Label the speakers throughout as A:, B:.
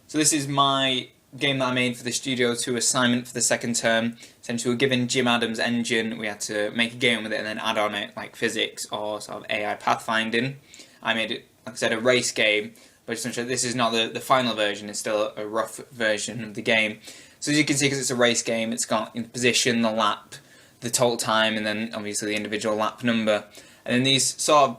A: So this is my game that I made for the Studio 2 assignment for the second term. Essentially, we were given Jim Adams' engine, we had to make a game with it and then add on it like physics or sort of AI pathfinding. I made it, like I said, a race game, but essentially this is not the final version, it's still a rough version of the game. So as you can see, because it's a race game, it's got the position, the lap, the total time, and then obviously the individual lap number. And then these sort of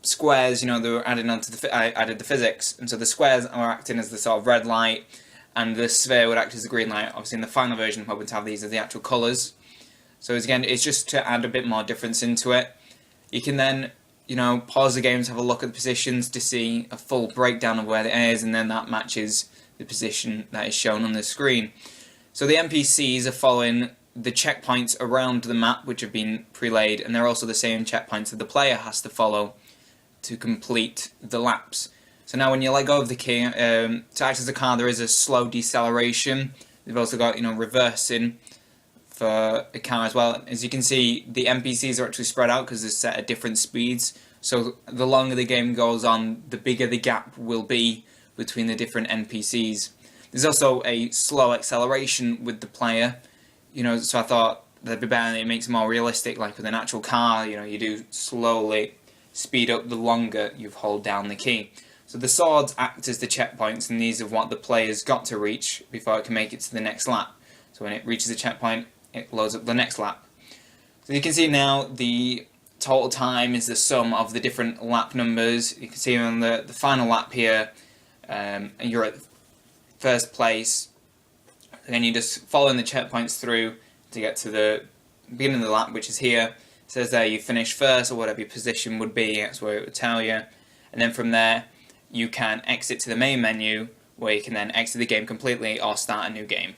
A: squares, they were added onto I added the physics, and so the squares are acting as the sort of red light, and the sphere would act as the green light. Obviously in the final version I'm hoping to have these as the actual colours. So again, it's just to add a bit more difference into it. You can then, pause the game to have a look at the positions to see a full breakdown of where it is, and then that matches the position that is shown on the screen. So the NPCs are following the checkpoints around the map which have been pre-laid, and they're also the same checkpoints that the player has to follow to complete the laps. So now when you let go of the key, to act as a car, there is a slow deceleration. They've also got, reversing for a car as well. As you can see, the NPCs are actually spread out because they're set at different speeds. So the longer the game goes on, the bigger the gap will be between the different NPCs. There's also a slow acceleration with the player, so I thought that'd be better, it makes it more realistic, like with an actual car, you do slowly speed up the longer you hold down the key. So the swords act as the checkpoints, and these are what the player's got to reach before it can make it to the next lap. So when it reaches the checkpoint, it loads up the next lap. So you can see now the total time is the sum of the different lap numbers. You can see on the final lap here, and you're at first place, and then you're just following the checkpoints through to get to the beginning of the lap, which is here. It says there you finish first, or whatever your position would be, that's where it would tell you. And then from there, you can exit to the main menu, where you can then exit the game completely or start a new game.